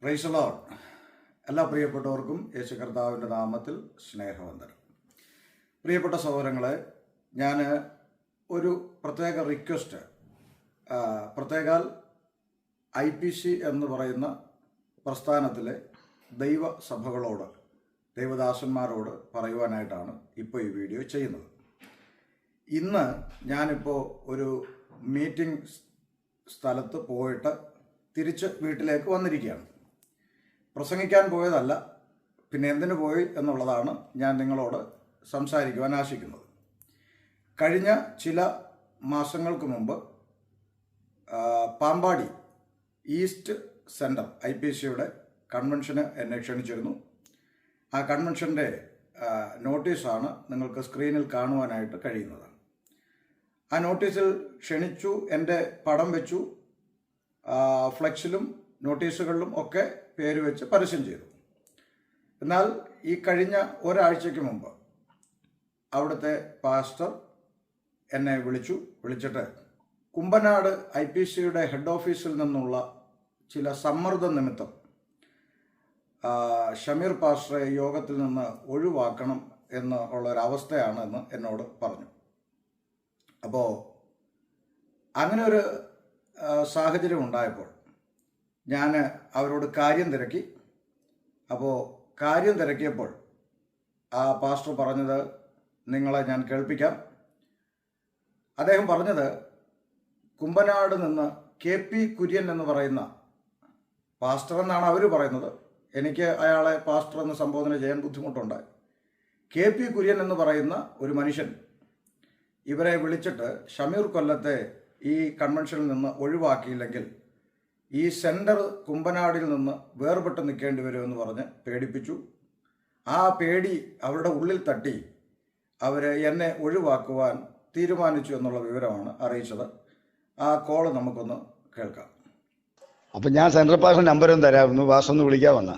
Praise Lord. എല്ലാ പ്രിയപ്പെട്ടവർക്കും യേശു കർത്താവിൻ്റെ നാമത്തിൽ സ്നേഹവന്ദനം. പ്രിയപ്പെട്ട സഹോദരങ്ങളെ, ഞാൻ ഒരു പ്രത്യേക റിക്വസ്റ്റ് പ്രത്യേകാൽ IPC എന്ന് പറയുന്ന പ്രസ്ഥാനത്തിലെ ദൈവസഭകളോട്, ദൈവദാസന്മാരോട് പറയുവാനായിട്ടാണ് ഇപ്പോൾ ഈ വീഡിയോ ചെയ്യുന്നത്. ഇന്ന് ഞാനിപ്പോൾ ഒരു മീറ്റിംഗ് സ്ഥലത്ത് പോയിട്ട് തിരിച്ച് വീട്ടിലേക്ക് വന്നിരിക്കുകയാണ്. പ്രസംഗിക്കാൻ പോയതല്ല, പിന്നെ എന്തിനു പോയി എന്നുള്ളതാണ് ഞാൻ നിങ്ങളോട് സംസാരിക്കുവാൻ ആശിക്കുന്നത്. കഴിഞ്ഞ ചില മാസങ്ങൾക്ക് മുമ്പ് പാമ്പാടി ഈസ്റ്റ് സെൻറ്റർ IPCയുടെ കൺവെൻഷന് എന്നെ ക്ഷണിച്ചിരുന്നു. ആ കൺവെൻഷൻ്റെ നോട്ടീസാണ് നിങ്ങൾക്ക് സ്ക്രീനിൽ കാണുവാനായിട്ട് കഴിയുന്നത്. ആ നോട്ടീസിൽ ക്ഷണിച്ചു, എൻ്റെ പടം വെച്ചു, ഫ്ലെക്സിലും നോട്ടീസുകളിലും ഒക്കെ പേര് വെച്ച് പരസ്യം ചെയ്തു. എന്നാൽ ഈ കഴിഞ്ഞ ഒരാഴ്ചയ്ക്ക് മുമ്പ് അവിടുത്തെ പാസ്റ്റർ എന്നെ വിളിച്ചിട്ട് കുമ്പനാട് IPCയുടെ ഹെഡ് ഓഫീസിൽ നിന്നുള്ള ചില സമ്മർദ്ദ നിമിത്തം ഷമീർ പാസ്റ്ററെ യോഗത്തിൽ നിന്ന് ഒഴിവാക്കണം എന്നുള്ളൊരവസ്ഥയാണ് എന്ന് എന്നോട് പറഞ്ഞു. അപ്പോൾ അങ്ങനെ ഒരു സാഹചര്യം ഉണ്ടായപ്പോൾ ഞാൻ അവരോട് കാര്യം തിരക്കി. അപ്പോൾ കാര്യം തിരക്കിയപ്പോൾ ആ പാസ്റ്റർ പറഞ്ഞത് നിങ്ങളെ ഞാൻ കേൾപ്പിക്കാം. അദ്ദേഹം പറഞ്ഞത്, കുമ്പനാട് നിന്ന് KP കുര്യൻ എന്ന് പറയുന്ന പാസ്റ്റർ എന്നാണ് അവർ പറയുന്നത്. എനിക്ക് അയാളെ പാസ്റ്റർ എന്ന് സംബോധന ചെയ്യാൻ ബുദ്ധിമുട്ടുണ്ട്. KP കുര്യൻ എന്ന് പറയുന്ന ഒരു മനുഷ്യൻ ഇവരെ വിളിച്ചിട്ട് ഷമീർ കൊല്ലത്തെ ഈ കൺവെൻഷനിൽ നിന്ന് ഒഴിവാക്കിയില്ലെങ്കിൽ ഈ സെൻറ്റർ കുമ്പനാടിൽ നിന്ന് വേർപെട്ട് നിൽക്കേണ്ടി വരുമെന്ന് പറഞ്ഞ് പേടിപ്പിച്ചു. ആ പേടി അവരുടെ ഉള്ളിൽ തട്ടി അവർ എന്നെ ഒഴിവാക്കുവാൻ തീരുമാനിച്ചു എന്നുള്ള വിവരമാണ് അറിയിച്ചത്. ആ കോള് നമുക്കൊന്ന് കേൾക്കാം. അപ്പൊ ഞാൻ സെൻട്രൽ പാസ്റ്റർ നമ്പരും തരാമെന്ന്, പാസ്റ്റർ ഒന്ന് വിളിക്കാൻ വന്ന.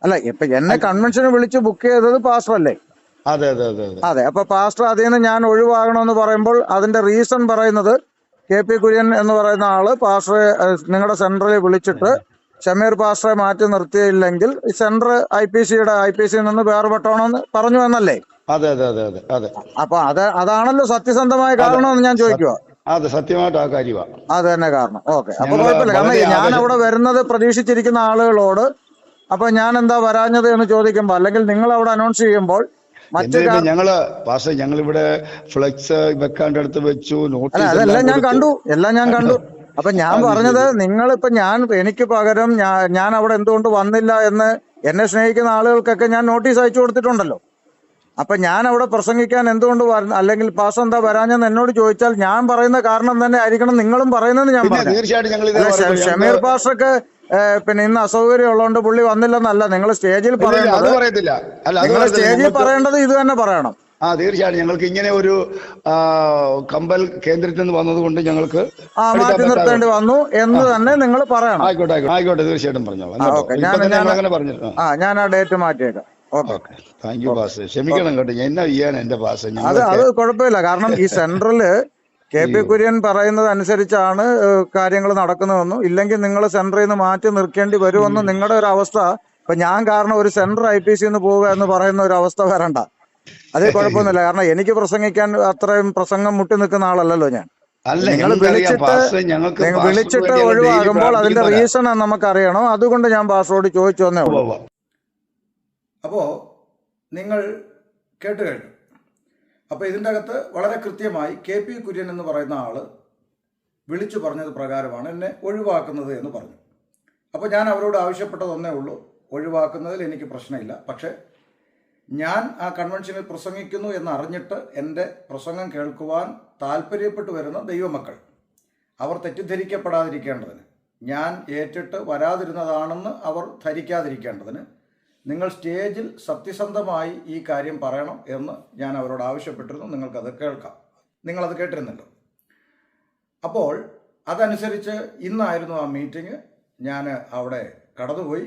അല്ല, ഇപ്പൊ എന്നെ കൺവെൻഷന് വിളിച്ച് ബുക്ക് ചെയ്തത് പാസ്റ്റർ അല്ലേ? അതെ അതെ അതെ അതെ അതെ. അപ്പൊ പാസ്റ്റർ അതിൽ നിന്ന് ഞാൻ ഒഴിവാകണമെന്ന് പറയുമ്പോൾ അതിന്റെ റീസൺ പറയുന്നത് KP കുര്യൻ എന്ന് പറയുന്ന ആള് പാസ്റ്ററെ നിങ്ങളുടെ സെന്ററിൽ വിളിച്ചിട്ട് ഷമീർ പാസ്റ്ററെ മാറ്റി നിർത്തിയില്ലെങ്കിൽ സെന്റർ IPCയിൽ നിന്ന് വേർപെട്ടണമെന്ന് പറഞ്ഞു എന്നല്ലേ? അതെ അതെ അതെ അതെ അതെ അപ്പൊ അതാണല്ലോ സത്യസന്ധമായ കാരണമെന്ന് ഞാൻ ചോദിക്കുക. അതെ, സത്യമായിട്ട് ആ കാര്യമാണ്. അത് തന്നെ കാരണം. ഓക്കെ, അപ്പൊ കുഴപ്പമില്ല. കാരണം ഞാൻ അവിടെ വരുന്നത് പ്രതീക്ഷിച്ചിരിക്കുന്ന ആളുകളോട് അപ്പൊ ഞാൻ എന്താ വരാഞ്ഞത് എന്ന് ചോദിക്കുമ്പോൾ, അല്ലെങ്കിൽ നിങ്ങൾ അവിടെ അനൗൺസ് ചെയ്യുമ്പോൾ ഞങ്ങളിവിടെ ഫ്ലെക്സ് വെക്കാണ്ടടുത്ത് വെച്ചു, അതെല്ലാം ഞാൻ കണ്ടു. അപ്പൊ ഞാൻ പറഞ്ഞത്, നിങ്ങളിപ്പോ എനിക്ക് പകരം ഞാൻ അവിടെ എന്തുകൊണ്ട് വന്നില്ല എന്ന് എന്നെ സ്നേഹിക്കുന്ന ആളുകൾക്കൊക്കെ ഞാൻ നോട്ടീസ് അയച്ചു കൊടുത്തിട്ടുണ്ടല്ലോ. അപ്പൊ ഞാൻ അവിടെ പ്രസംഗിക്കാൻ എന്തുകൊണ്ട് അല്ലെങ്കിൽ പാസ് എന്താ വരാഞ്ഞെന്ന് എന്നോട് ചോദിച്ചാൽ ഞാൻ പറയുന്ന കാരണം തന്നെ ആയിരിക്കണം നിങ്ങളും പറയുന്നത്. ഞാൻ പറഞ്ഞു ഷമീർ പാസ്റ്റർക്ക് പിന്നെ ഇന്ന് അസൗകര്യം ഉള്ളതുകൊണ്ട് പുള്ളി വന്നില്ലെന്നല്ല നിങ്ങൾ സ്റ്റേജിൽ പറയേണ്ടത്. നിങ്ങൾ സ്റ്റേജിൽ പറയേണ്ടത് ഇത് തന്നെ പറയണം. തീർച്ചയായിട്ടും ഞങ്ങൾക്ക് ഇങ്ങനെ ഒരു കമ്പൽ കേന്ദ്രത്തിൽ നിന്ന് വന്നത് കൊണ്ട് ഞങ്ങൾക്ക് മാറ്റി നിർത്തേണ്ടി വന്നു എന്ന് തന്നെ നിങ്ങൾ പറയണം. ആയിക്കോട്ടെ തീർച്ചയായിട്ടും പറഞ്ഞോളാം. ഞാൻ ആ ഡേറ്റ് മാറ്റിയേക്കാം. താങ്ക് യു പാസ്. ക്ഷമിക്കണം കേട്ടോ, എന്നാ ചെയ്യാൻ എന്റെ പാസ്. അത് കുഴപ്പമില്ല. കാരണം ഈ സെൻട്രല് KP കുര്യൻ പറയുന്നത് അനുസരിച്ചാണ് കാര്യങ്ങൾ നടക്കുന്നതെന്നും, ഇല്ലെങ്കിൽ നിങ്ങൾ സെന്ററിൽ നിന്ന് മാറ്റി നിർത്തേണ്ടി വരുമെന്നും നിങ്ങളുടെ ഒരു അവസ്ഥ. ഇപ്പൊ ഞാൻ കാരണം ഒരു സെന്റർ IPC പോവുക എന്ന് പറയുന്ന ഒരു അവസ്ഥ വരണ്ട. അത് കുഴപ്പമൊന്നുമില്ല. കാരണം എനിക്ക് പ്രസംഗിക്കാൻ അത്രയും പ്രസംഗം മുട്ടി നിൽക്കുന്ന ആളല്ലല്ലോ ഞാൻ. നിങ്ങൾ വിളിച്ചിട്ട് ഒഴിവാകുമ്പോൾ അതിന്റെ റീസൺ നമുക്കറിയണം. അതുകൊണ്ട് ഞാൻ പാസ്റ്ററോട് ചോദിച്ചു വന്നേ ഉള്ളൂ. അപ്പോൾ നിങ്ങൾ കേട്ട് കഴിഞ്ഞു. അപ്പോൾ ഇതിൻ്റെ അകത്ത് വളരെ കൃത്യമായി KP കുര്യൻ എന്ന് പറയുന്ന ആൾ വിളിച്ചു പറഞ്ഞത് പ്രകാരമാണ് എന്നെ ഒഴിവാക്കുന്നത് എന്ന് പറഞ്ഞു. അപ്പോൾ ഞാൻ അവരോട് ആവശ്യപ്പെട്ടതൊന്നേ ഉള്ളൂ, ഒഴിവാക്കുന്നതിൽ എനിക്ക് പ്രശ്നമില്ല. പക്ഷേ ഞാൻ ആ കൺവെൻഷനിൽ പ്രസംഗിക്കുന്നു എന്നറിഞ്ഞിട്ട് എൻ്റെ പ്രസംഗം കേൾക്കുവാൻ താല്പര്യപ്പെട്ടു വരുന്ന ദൈവമക്കൾ അവർ തെറ്റിദ്ധരിക്കപ്പെടാതിരിക്കേണ്ടതിന്, ഞാൻ ഏറ്റിട്ട് വരാതിരുന്നതാണെന്ന് അവർ ധരിക്കാതിരിക്കേണ്ടതിന് നിങ്ങൾ സ്റ്റേജിൽ സത്യസന്ധമായി ഈ കാര്യം പറയണം എന്ന് ഞാൻ അവരോട് ആവശ്യപ്പെട്ടിരുന്നു. നിങ്ങൾക്കത് കേൾക്കാം. നിങ്ങളത് കേട്ടിരുന്നല്ലോ. അപ്പോൾ അതനുസരിച്ച് ഇന്നായിരുന്നു ആ മീറ്റിംഗ്. ഞാൻ അവിടെ കടന്നുപോയി.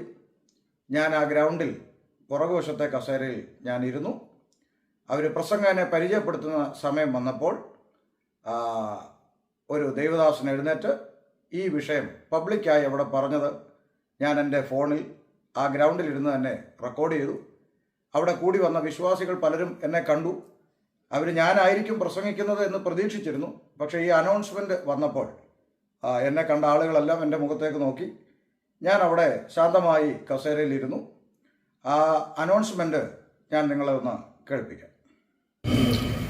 ഞാൻ ആ ഗ്രൗണ്ടിൽ പുറകുവശത്തെ കസേരയിൽ ഞാൻ ഇരുന്നു. അവർ പ്രസംഗനെ പരിചയപ്പെടുത്തുന്ന സമയം വന്നപ്പോൾ ഒരു ദൈവദാസൻ എഴുന്നേറ്റ് ഈ വിഷയം പബ്ലിക്കായി അവിടെ പറഞ്ഞത് ഞാൻ എൻ്റെ ഫോണിൽ ആ ഗ്രൗണ്ടിലിരുന്ന് തന്നെ റെക്കോർഡ് ചെയ്തു. അവിടെ കൂടി വന്ന വിശ്വാസികൾ പലരും എന്നെ കണ്ടു. അവർ ഞാനായിരിക്കും പ്രസംഗിക്കുന്നത് എന്ന് പ്രതീക്ഷിച്ചിരുന്നു. പക്ഷേ ഈ അനൗൺസ്മെൻറ്റ് വന്നപ്പോൾ എന്നെ കണ്ട ആളുകളെല്ലാം എൻ്റെ മുഖത്തേക്ക് നോക്കി. ഞാൻ അവിടെ ശാന്തമായി കസേരയിലിരുന്നു. ആ അനൗൺസ്മെൻറ്റ് ഞാൻ നിങ്ങളെ ഒന്ന് കേൾപ്പിക്കാം.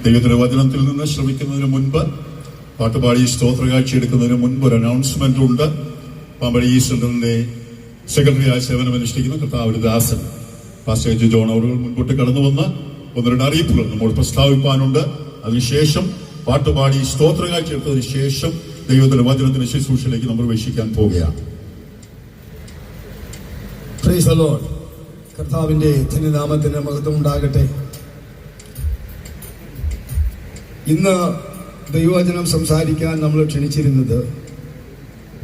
ദൈവത്തിന്റെ വചനത്തിൽ നിന്ന് ശ്രമിക്കുന്നതിന് മുൻപ്, പാട്ടുപാടി സ്തോത്രകാഴ്ച എടുക്കുന്നതിന് മുൻപ് ഒരു അനൗൺസ്മെന്റ് ഉണ്ട്. പാമ്പടി ഈ സെന്ററിന്റെ സെക്രട്ടറിയായി സേവനമനുഷ്ഠിക്കുന്ന കർത്താവിന്റെ ദാസൻ പാസ്റ്റർ ജോൺ അവർ മുൻപോട്ട് കടന്നു വന്ന് ഒന്ന് രണ്ട് അറിയിപ്പുകൾ നമ്മൾ പ്രസ്താവിപ്പാനുണ്ട്. അതിനുശേഷം പാട്ടുപാടി സ്തോത്രകാഴ്ച എടുത്തതിന് ശേഷം ദൈവത്തിന്റെ വചനത്തിന്റെ ശുശ്രൂഷയിലേക്ക് നമ്മൾ വീക്ഷിക്കാൻ പോവുകയാണ്. Praise the Lord. കർത്താവിന്റെ ധന്യനാമത്തിന് മഹത്വം ഉണ്ടാകട്ടെ. ഇന്ന് ദൈവവചനം സംസാരിക്കാൻ നമ്മൾ ക്ഷണിച്ചിരുന്നത്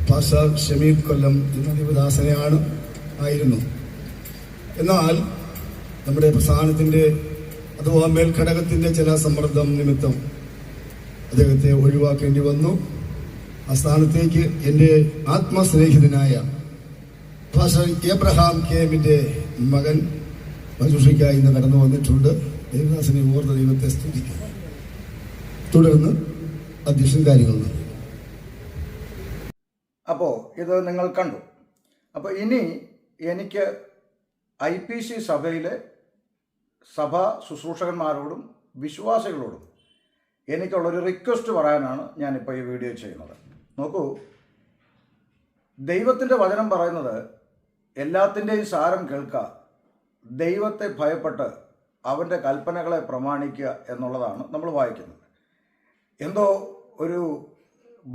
പാസ്റ്റർ ഷമീർ കൊല്ലം എന്ന ദൈവദാസനെയാണ് ആയിരുന്നു. എന്നാൽ നമ്മുടെ പ്രസ്ഥാനത്തിന്റെ അഥവാ മേൽഘടകത്തിന്റെ ചില സമ്മർദ്ദം നിമിത്തം അദ്ദേഹത്തെ ഒഴിവാക്കേണ്ടി വന്നു. ആ സ്ഥാനത്തേക്ക് എൻ്റെ ആത്മസ്നേഹിതനായ പാസ്റ്റർ എബ്രഹാം കെമിന്റെ മകൻ ശുശ്രൂഷയ്ക്കായി ഇന്ന് കടന്നു വന്നിട്ടുണ്ട്. ദേവദാസനെ ഓർത്ത ദൈവത്തെ സ്തുതിക്കുന്നു. തുടർന്ന് അധ്യക്ഷൻ കാര്യങ്ങൾ. അപ്പോൾ ഇത് നിങ്ങൾ കണ്ടു. അപ്പോൾ ഇനി എനിക്ക് IPC സഭയിലെ സഭാ ശുശ്രൂഷകന്മാരോടും വിശ്വാസികളോടും എനിക്കുള്ളൊരു റിക്വസ്റ്റ് പറയാനാണ് ഞാനിപ്പോൾ ഈ വീഡിയോ ചെയ്യുന്നത്. നോക്കൂ, ദൈവത്തിൻ്റെ വചനം പറയുന്നത് എല്ലാത്തിൻ്റെയും സാരം കേൾക്കുക, ദൈവത്തെ ഭയപ്പെട്ട് അവൻ്റെ കൽപ്പനകളെ പ്രമാണിക്കുക എന്നുള്ളതാണ് നമ്മൾ വായിക്കുന്നത്. എന്തോ ഒരു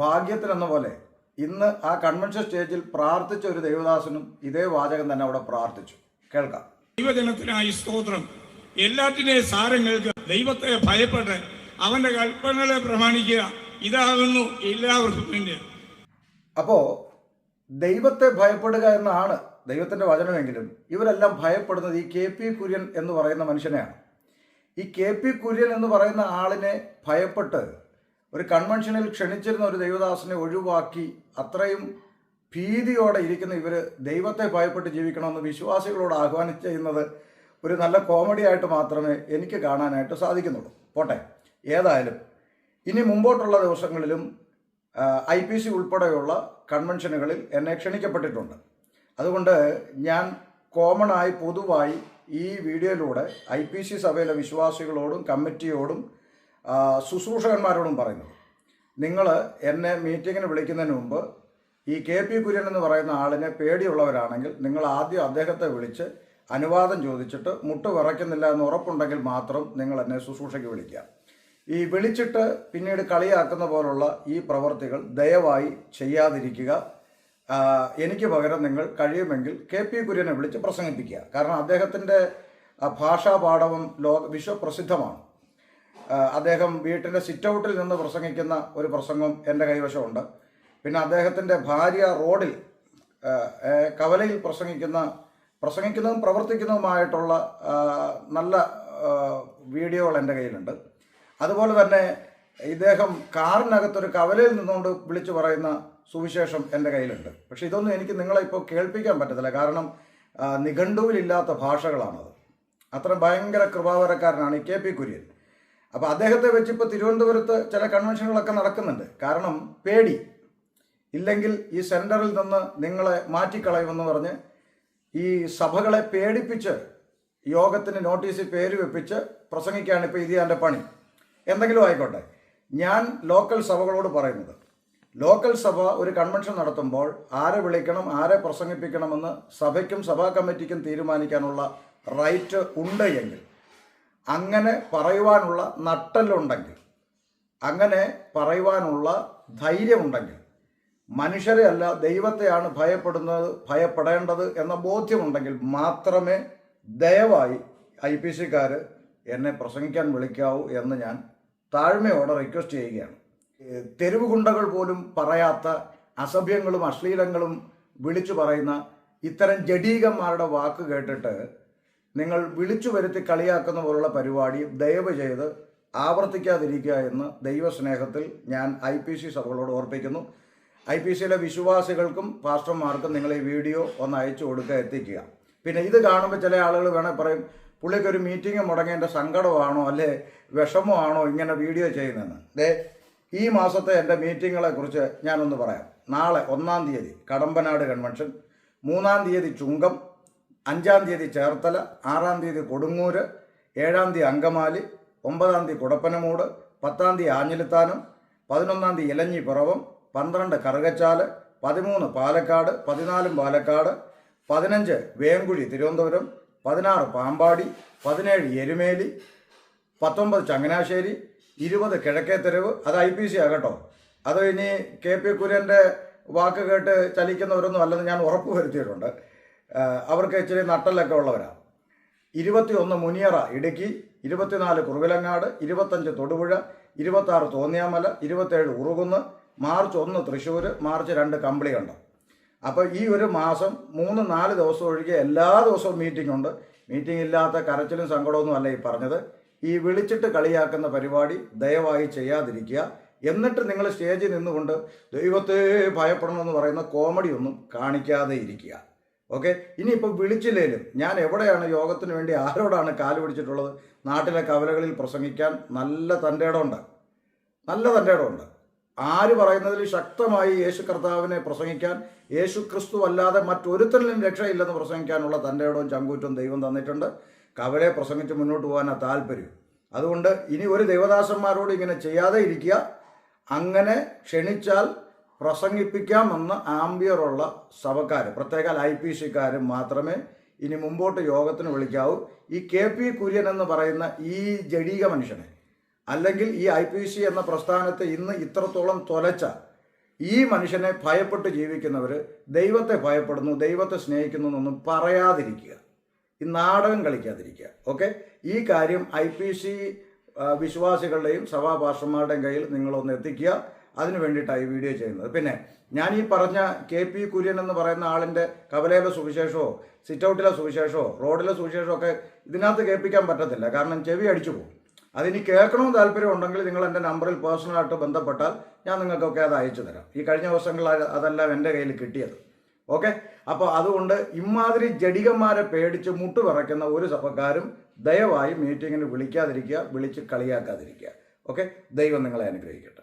ഭാഗ്യത്തിനെന്ന പോലെ ഇന്ന് ആ കൺവെൻഷൻ സ്റ്റേജിൽ പ്രാർത്ഥിച്ച ഒരു ദൈവദാസനും ഇതേ വാചകം തന്നെ അവിടെ പ്രാർത്ഥിച്ചു. കേൾക്കാം. ദൈവജനത്തിനായി സ്തോത്രം. എല്ലാത്തിൻ്റെയും സാരം കേൾക്കുക, ദൈവത്തെ ഭയപ്പെട്ട് അവന്റെ കൽപ്പനകളെ പ്രമാണിക്കുക, ഇതാകുന്നു എല്ലാവർക്കും വേണ്ടി. അപ്പോൾ ദൈവത്തെ ഭയപ്പെടുക എന്നാണ് ദൈവത്തിൻ്റെ വചനമെങ്കിലും ഇവരെല്ലാം ഭയപ്പെടുന്നത് ഈ KP കുര്യൻ എന്ന് പറയുന്ന മനുഷ്യനെയാണ്. ഈ KP കുര്യൻ എന്ന് പറയുന്ന ആളിനെ ഭയപ്പെട്ട് ഒരു കൺവെൻഷനിൽ ക്ഷണിച്ചിരുന്ന ഒരു ദൈവദാസനെ ഒഴിവാക്കി അത്രയും ഭീതിയോടെ ഇരിക്കുന്ന ഇവർ ദൈവത്തെ ഭയപ്പെട്ട് ജീവിക്കണമെന്ന് വിശ്വാസികളോട് ആഹ്വാനം ചെയ്യുന്നത് ഒരു നല്ല കോമഡി ആയിട്ട് മാത്രമേ എനിക്ക് കാണാനായിട്ട് സാധിക്കുന്നുള്ളൂ. പോട്ടെ, ഏതായാലും ഇനി മുമ്പോട്ടുള്ള ദിവസങ്ങളിലും IPC ഉൾപ്പെടെയുള്ള കൺവെൻഷനുകളിൽ എന്നെ ക്ഷണിക്കപ്പെട്ടിട്ടുണ്ട്. അതുകൊണ്ട് ഞാൻ കോമണായി പൊതുവായി ഈ വീഡിയോയിലൂടെ IPC സഭയിലെ വിശ്വാസികളോടും കമ്മിറ്റിയോടും ശുശ്രൂഷകന്മാരോടും പറയുന്നത്, നിങ്ങൾ എന്നെ മീറ്റിങ്ങിന് വിളിക്കുന്നതിന് മുമ്പ് ഈ KP കുര്യൻ എന്ന് പറയുന്ന ആളിനെ പേടിയുള്ളവരാണെങ്കിൽ നിങ്ങൾ ആദ്യം അദ്ദേഹത്തെ വിളിച്ച് അനുവാദം ചോദിച്ചിട്ട് മുട്ട് വിറയ്ക്കുന്നില്ല എന്ന് ഉറപ്പുണ്ടെങ്കിൽ മാത്രം നിങ്ങൾ എന്നെ ശുശ്രൂഷയ്ക്ക് വിളിക്കുക. ഈ വിളിച്ചിട്ട് പിന്നീട് കളിയാക്കുന്ന പോലുള്ള ഈ പ്രവർത്തികൾ ദയവായി ചെയ്യാതിരിക്കുക. എനിക്ക് പകരം നിങ്ങൾ കഴിയുമെങ്കിൽ KP കുര്യനെ വിളിച്ച് പ്രസംഗിപ്പിക്കുക. കാരണം അദ്ദേഹത്തിൻ്റെ ഭാഷാ പാടവം വിശ്വപ്രസിദ്ധമാണ്. അദ്ദേഹം വീട്ടിൻ്റെ സിറ്റൗട്ടിൽ നിന്ന് പ്രസംഗിക്കുന്ന ഒരു പ്രസംഗം എൻ്റെ കൈവശമുണ്ട്. പിന്നെ അദ്ദേഹത്തിൻ്റെ ഭാര്യ റോഡിൽ കവലയിൽ പ്രസംഗിക്കുന്നതും പ്രവർത്തിക്കുന്നതുമായിട്ടുള്ള നല്ല വീഡിയോകൾ എൻ്റെ കയ്യിലുണ്ട്. അതുപോലെ തന്നെ ഇദ്ദേഹം കാറിനകത്തൊരു കവലയിൽ നിന്നുകൊണ്ട് വിളിച്ചു പറയുന്ന സുവിശേഷം എൻ്റെ കയ്യിലുണ്ട്. പക്ഷേ ഇതൊന്നും എനിക്ക് നിങ്ങളെ ഇപ്പോൾ കേൾപ്പിക്കാൻ പറ്റത്തില്ല, കാരണം നിഘണ്ടുവിലില്ലാത്ത ഭാഷകളാണത്. അത്ര ഭയങ്കര കൃപാവരക്കാരനാണ് ഈ KP കുര്യൻ. അപ്പോൾ അദ്ദേഹത്തെ വെച്ച് ഇപ്പോൾ തിരുവനന്തപുരത്ത് ചില കൺവെൻഷനുകളൊക്കെ നടക്കുന്നുണ്ട്. കാരണം പേടി ഇല്ലെങ്കിൽ ഈ സെൻറ്ററിൽ നിന്ന് നിങ്ങളെ മാറ്റിക്കളയുമെന്ന് പറഞ്ഞ് ഈ സഭകളെ പേടിപ്പിച്ച് യോഗത്തിന് നോട്ടീസിൽ പേര് വെപ്പിച്ച് പ്രസംഗിക്കുകയാണ് ഇപ്പോൾ ഇതിൻ്റെ പണി. എന്തെങ്കിലും ആയിക്കോട്ടെ, ഞാൻ ലോക്കൽ സഭകളോട് പറയുന്നത്, ലോക്കൽ സഭ ഒരു കൺവെൻഷൻ നടത്തുമ്പോൾ ആരെ വിളിക്കണം, ആരെ പ്രസംഗിപ്പിക്കണമെന്ന് സഭയ്ക്കും സഭാ കമ്മിറ്റിക്കും തീരുമാനിക്കാനുള്ള റൈറ്റ് ഉണ്ട് എങ്കിൽ, അങ്ങനെ പറയുവാനുള്ള നട്ടലുണ്ടെങ്കിൽ, അങ്ങനെ പറയുവാനുള്ള ധൈര്യമുണ്ടെങ്കിൽ, മനുഷ്യരെ അല്ല ദൈവത്തെയാണ് ഭയപ്പെടേണ്ടത് എന്ന ബോധ്യമുണ്ടെങ്കിൽ മാത്രമേ ദയവായി IPCക്കാർ എന്നെ പ്രസംഗിക്കാൻ വിളിക്കാവൂ എന്ന് ഞാൻ താഴ്മയോടെ റിക്വസ്റ്റ് ചെയ്യുകയാണ്. തെരുവ് ഗുണ്ടകൾ പോലും പറയാത്ത അസഭ്യങ്ങളും അശ്ലീലങ്ങളും വിളിച്ചു പറയുന്ന ഇത്തരം ജഡീകന്മാരുടെ വാക്ക് കേട്ടിട്ട് നിങ്ങൾ വിളിച്ചു വരുത്തി കളിയാക്കുന്ന പോലുള്ള പരിപാടി ദയവ് ചെയ്ത് ആവർത്തിക്കാതിരിക്കുക എന്ന് ദൈവസ്നേഹത്തിൽ ഞാൻ IPC സഭകളോട് ഓർപ്പിക്കുന്നു. IPCയിലെ വിശ്വാസികൾക്കും പാസ്റ്റർമാർക്കും നിങ്ങൾ ഈ വീഡിയോ ഒന്ന് അയച്ചു കൊടുക്കുക, എത്തിക്കുക. പിന്നെ ഇത് കാണുമ്പോൾ ചില ആളുകൾ വേണേൽ പറയും, പുള്ളിക്കൊരു മീറ്റിംഗ് മുടങ്ങേണ്ട സങ്കടമാണോ അല്ലെ വിഷമമാണോ ഇങ്ങനെ വീഡിയോ ചെയ്യുന്നതെന്ന്. ഈ മാസത്തെ എൻ്റെ മീറ്റിങ്ങുകളെ കുറിച്ച് ഞാനൊന്ന് പറയാം. നാളെ 1-ാം തീയതി കടമ്പനാട് കൺവെൻഷൻ, 3-ാം തീയതി ചുങ്കം, 5-ാം തീയതി ചേർത്തല, 6-ാം തീയതി കൊടുങ്ങൂര്, 7-ാം തീയതി അങ്കമാലി, 9-ാം തീയതി കുടപ്പനമൂട്, 10-ാം തീയതി ആഞ്ഞിലിത്താനം, 11-ാം തീയതി ഇലഞ്ഞിപ്പുറവം, 12 കറുകച്ചാല്, 13 പാലക്കാട്, 14 പാലക്കാട്, 15 വേങ്കുഴി തിരുവനന്തപുരം, 16 പാമ്പാടി, 17 എരുമേലി, 19 ചങ്ങനാശ്ശേരി, 20 കിഴക്കേത്തെരുവ്. അത് IPC ആകട്ടോ. അത് ഇനി KP കുര്യൻ്റെ വാക്ക് കേട്ട് ചലിക്കുന്നവരൊന്നും അല്ലെന്ന് ഞാൻ ഉറപ്പ് വരുത്തിയിട്ടുണ്ട്. അവർക്ക് ഇച്ചിരി നട്ടലൊക്കെ ഉള്ളവരാണ്. 21 മുനിയറ ഇടുക്കി, 24 കുറുവിലങ്ങാട്, 25 തൊടുപുഴ, 26 തോന്നിയാമല, 27 ഉറുകുന്ന്, മാർച്ച് 1 തൃശ്ശൂർ, മാർച്ച് 2 കമ്പിളികണ്ടം. അപ്പോൾ ഈ ഒരു മാസം 3-4 ദിവസം ഒഴികെ എല്ലാ ദിവസവും മീറ്റിംഗ് ഉണ്ട്. മീറ്റിംഗ് ഇല്ലാത്ത കരച്ചിലും സങ്കടമൊന്നും അല്ല ഈ പറഞ്ഞത്. ഈ വിളിച്ചിട്ട് കളിയാക്കുന്ന പരിപാടി ദയവായി ചെയ്യാതിരിക്കുക. എന്നിട്ട് നിങ്ങൾ സ്റ്റേജിൽ നിന്നുകൊണ്ട് ദൈവത്തെ ഭയപ്പെടണമെന്ന് പറയുന്ന കോമഡി ഒന്നും കാണിക്കാതെ ഇരിക്കുക. ഓക്കെ, ഇനിയിപ്പോൾ വിളിച്ചില്ലേലും ഞാൻ എവിടെയാണ് യോഗത്തിന് വേണ്ടി ആരോടാണ് കാല് പിടിച്ചിട്ടുള്ളത്? നാട്ടിലെ കവലകളിൽ പ്രസംഗിക്കാൻ നല്ല തൻ്റെ ഇടമുണ്ട്. ആര് പറയുന്നതിൽ ശക്തമായി യേശു കർത്താവിനെ പ്രസംഗിക്കാൻ, യേശു ക്രിസ്തു അല്ലാതെ മറ്റൊരുത്തരിലും രക്ഷയില്ലെന്ന് പ്രസംഗിക്കാനുള്ള തൻ്റെ ഇടവും ചങ്കൂറ്റും ദൈവം തന്നിട്ടുണ്ട്. കവലെ പ്രസംഗിച്ച് മുന്നോട്ട് പോകാനാണ് താല്പര്യം. അതുകൊണ്ട് ഇനി ഒരു ദൈവദാസന്മാരോട് ഇങ്ങനെ ചെയ്യാതെ ഇരിക്കുക. അങ്ങനെ ക്ഷണിച്ചാൽ പ്രസംഗിപ്പിക്കാമെന്ന് ആംബിയറുള്ള സഭക്കാർ, പ്രത്യേക IPCക്കാർ മാത്രമേ ഇനി മുമ്പോട്ട് യോഗത്തിന് വിളിക്കാവൂ. ഈ KP കുര്യൻ എന്ന് പറയുന്ന ഈ ജഡീക മനുഷ്യനെ, അല്ലെങ്കിൽ ഈ IPC എന്ന പ്രസ്ഥാനത്തെ ഇന്ന് ഇത്രത്തോളം തൊലച്ച ഈ മനുഷ്യനെ ഭയപ്പെട്ട് ജീവിക്കുന്നവർ ദൈവത്തെ ഭയപ്പെടുന്നു, ദൈവത്തെ സ്നേഹിക്കുന്നു എന്നൊന്നും പറയാതിരിക്കുക. ഈ നാടകം കളിക്കാതിരിക്കുക. ഓക്കെ, ഈ കാര്യം IPC വിശ്വാസികളുടെയും സഭാപാസ്റ്റർമാരുടെയും കയ്യിൽ നിങ്ങളൊന്ന് എത്തിക്കുക. അതിനു വേണ്ടിയിട്ടാണ് ഈ വീഡിയോ ചെയ്യുന്നത്. പിന്നെ ഞാൻ ഈ പറഞ്ഞ KP കുര്യൻ എന്ന് പറയുന്ന ആളിൻ്റെ കവലയിലെ സുവിശേഷമോ സിറ്റൗട്ടിലെ സുവിശേഷമോ റോഡിലെ സുവിശേഷമോ ഒക്കെ ഇതിനകത്ത് കേൾപ്പിക്കാൻ പറ്റത്തില്ല. കാരണം ചെവി അടിച്ചു പോകും. അതിനി കേൾക്കണമെന്ന് താല്പര്യം ഉണ്ടെങ്കിൽ നിങ്ങൾ എൻ്റെ നമ്പറിൽ പേഴ്സണലായിട്ട് ബന്ധപ്പെട്ടാൽ ഞാൻ നിങ്ങൾക്കൊക്കെ അത് അയച്ചു തരാം. ഈ കഴിഞ്ഞ ദിവസങ്ങളിൽ അതെല്ലാം എൻ്റെ കയ്യിൽ കിട്ടിയത്. ഓക്കെ, അപ്പോൾ അതുകൊണ്ട് ഇമാതിരി ജഡികന്മാരെ പേടിച്ച് മുട്ടുവിറയ്ക്കുന്ന ഒരു സഭക്കാരും ദയവായി മീറ്റിങ്ങിന് വിളിക്കാതിരിക്കുക, വിളിച്ച് കളിയാക്കാതിരിക്കുക. ഓക്കെ, ദൈവം നിങ്ങളെ അനുഗ്രഹിക്കട്ടെ.